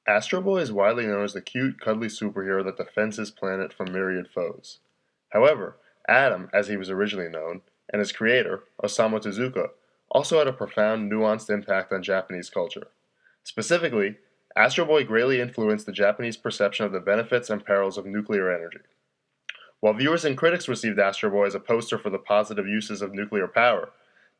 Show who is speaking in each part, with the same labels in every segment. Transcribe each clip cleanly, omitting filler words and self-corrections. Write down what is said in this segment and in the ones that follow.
Speaker 1: Astro Boy is widely known as the cute, cuddly superhero that defends his planet from myriad foes. However, Adam, as he was originally known, and his creator, Osamu Tezuka, also had a profound, nuanced impact on Japanese culture. Specifically, Astro Boy greatly influenced the Japanese perception of the benefits and perils of nuclear energy. While viewers and critics received Astro Boy as a poster for the positive uses of nuclear power,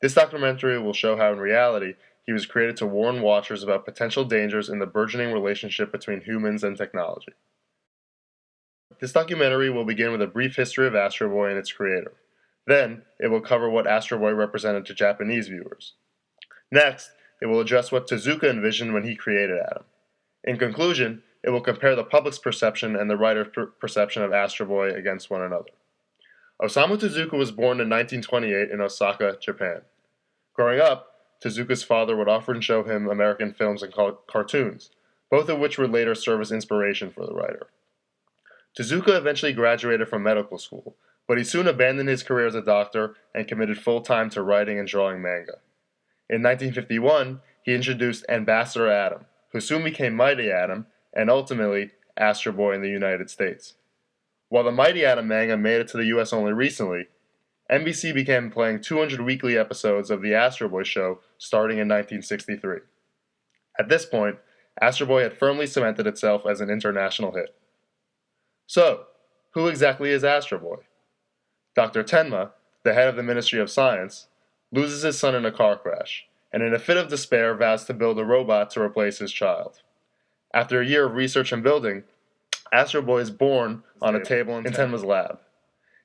Speaker 1: this documentary will show how in reality he was created to warn watchers about potential dangers in the burgeoning relationship between humans and technology. This documentary will begin with a brief history of Astro Boy and its creator. Then, it will cover what Astro Boy represented to Japanese viewers. Next, it will address what Tezuka envisioned when he created Adam. In conclusion, it will compare the public's perception and the writer's perception of Astro Boy against one another. Osamu Tezuka was born in 1928 in Osaka, Japan. Growing up, Tezuka's father would often show him American films and cartoons, both of which would later serve as inspiration for the writer. Tezuka eventually graduated from medical school, but he soon abandoned his career as a doctor and committed full-time to writing and drawing manga. In 1951, he introduced Ambassador Adam, who soon became Mighty Adam, and ultimately Astro Boy in the United States. While the Mighty Adam manga made it to the US only recently, NBC began playing 200 weekly episodes of The Astro Boy Show starting in 1963. At this point, Astro Boy had firmly cemented itself as an international hit. So, who exactly is Astro Boy? Dr. Tenma, the head of the Ministry of Science, loses his son in a car crash, and in a fit of despair vows to build a robot to replace his child. After a year of research and building, Astro Boy is born on a table in Tenma's lab.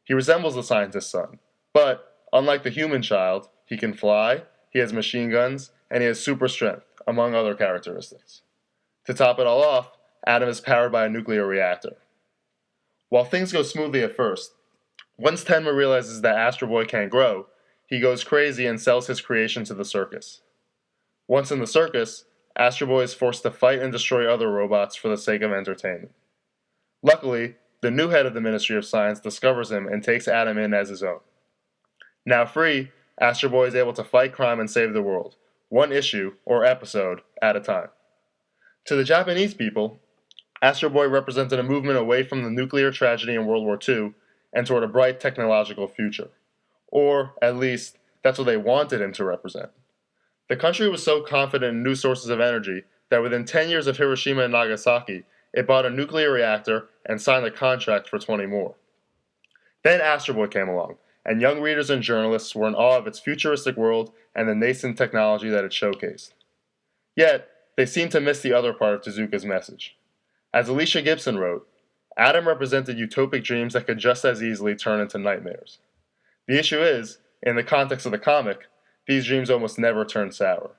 Speaker 1: He resembles the scientist's son, but, unlike the human child, he can fly, he has machine guns, and he has super strength, among other characteristics. To top it all off, Adam is powered by a nuclear reactor. While things go smoothly at first, once Tenma realizes that Astro Boy can't grow, he goes crazy and sells his creation to the circus. Once in the circus, Astro Boy is forced to fight and destroy other robots for the sake of entertainment. Luckily, the new head of the Ministry of Science discovers him and takes Adam in as his own. Now free, Astro Boy is able to fight crime and save the world, one issue, or episode, at a time. To the Japanese people, Astro Boy represented a movement away from the nuclear tragedy in World War II and toward a bright technological future. Or, at least, that's what they wanted him to represent. The country was so confident in new sources of energy that within 10 years of Hiroshima and Nagasaki, it bought a nuclear reactor and signed a contract for 20 more. Then Astro Boy came along, and young readers and journalists were in awe of its futuristic world and the nascent technology that it showcased. Yet, they seemed to miss the other part of Tezuka's message. As Alicia Gibson wrote, Adam represented utopic dreams that could just as easily turn into nightmares. The issue is, in the context of the comic, these dreams almost never turn sour.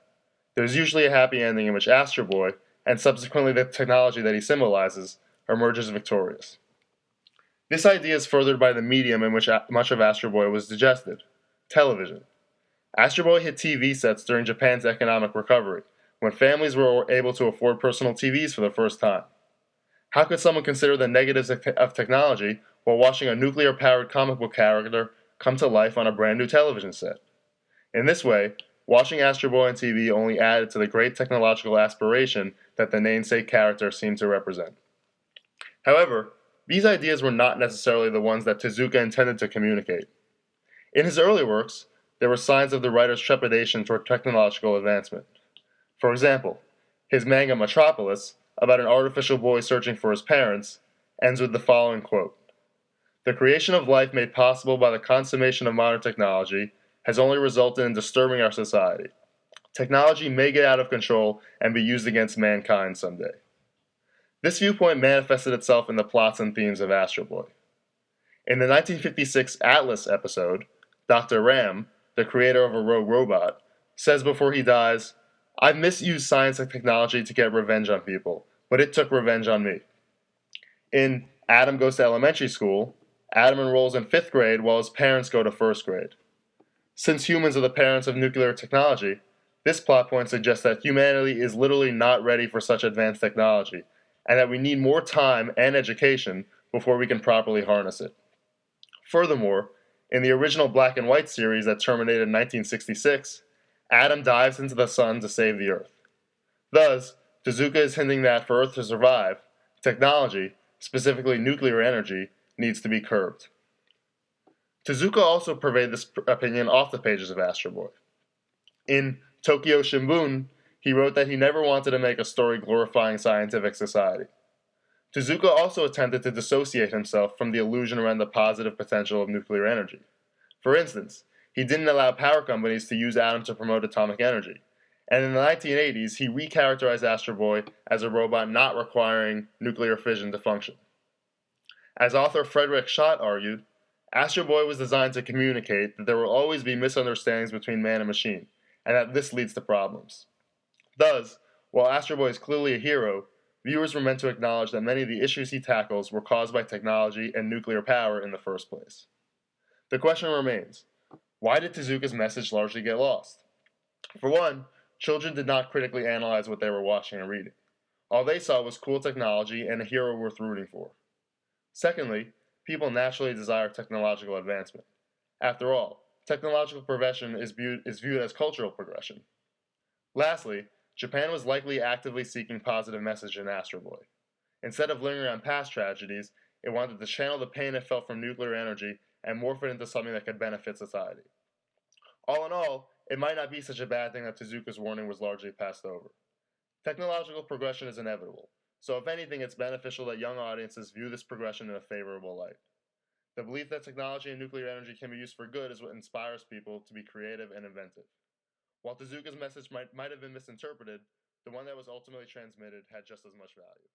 Speaker 1: There's usually a happy ending in which Astro Boy, and subsequently the technology that he symbolizes, emerges victorious. This idea is furthered by the medium in which much of Astro Boy was digested: television. Astro Boy hit TV sets during Japan's economic recovery, when families were able to afford personal TVs for the first time. How could someone consider the negatives of technology while watching a nuclear-powered comic book character come to life on a brand new television set? In this way, watching Astro Boy on TV only added to the great technological aspiration that the namesake character seemed to represent. However, these ideas were not necessarily the ones that Tezuka intended to communicate. In his early works, there were signs of the writer's trepidation toward technological advancement. For example, his manga Metropolis, about an artificial boy searching for his parents, ends with the following quote: "The creation of life made possible by the consummation of modern technology has only resulted in disturbing our society. Technology may get out of control and be used against mankind someday." This viewpoint manifested itself in the plots and themes of Astro Boy. In the 1956 Atlas episode, Dr. Ram, the creator of a rogue robot, says before he dies, "I've misused science and technology to get revenge on people, but it took revenge on me." In Adam Goes to Elementary School, Adam enrolls in 5th grade while his parents go to 1st grade. Since humans are the parents of nuclear technology, this plot point suggests that humanity is literally not ready for such advanced technology, and that we need more time and education before we can properly harness it. Furthermore, in the original black and white series that terminated in 1966, Adam dives into the sun to save the Earth. Thus, Tezuka is hinting that for Earth to survive, technology, specifically nuclear energy, needs to be curbed. Tezuka also purveyed this opinion off the pages of Astro Boy. In Tokyo Shimbun, he wrote that he never wanted to make a story glorifying scientific society. Tezuka also attempted to dissociate himself from the illusion around the positive potential of nuclear energy. For instance, he didn't allow power companies to use atoms to promote atomic energy. And in the 1980s, he recharacterized Astro Boy as a robot not requiring nuclear fission to function. As author Frederick Schott argued, Astro Boy was designed to communicate that there will always be misunderstandings between man and machine, and that this leads to problems. Thus, while Astro Boy is clearly a hero, viewers were meant to acknowledge that many of the issues he tackles were caused by technology and nuclear power in the first place. The question remains, why did Tezuka's message largely get lost? For one, children did not critically analyze what they were watching and reading. All they saw was cool technology and a hero worth rooting for. Secondly, people naturally desire technological advancement. After all, technological progression is viewed as cultural progression. Lastly, Japan was likely actively seeking positive message in Astro Boy. Instead of lingering on past tragedies, it wanted to channel the pain it felt from nuclear energy and morph it into something that could benefit society. All in all, it might not be such a bad thing that Tezuka's warning was largely passed over. Technological progression is inevitable, so if anything, it's beneficial that young audiences view this progression in a favorable light. The belief that technology and nuclear energy can be used for good is what inspires people to be creative and inventive. While Tezuka's message might have been misinterpreted, the one that was ultimately transmitted had just as much value.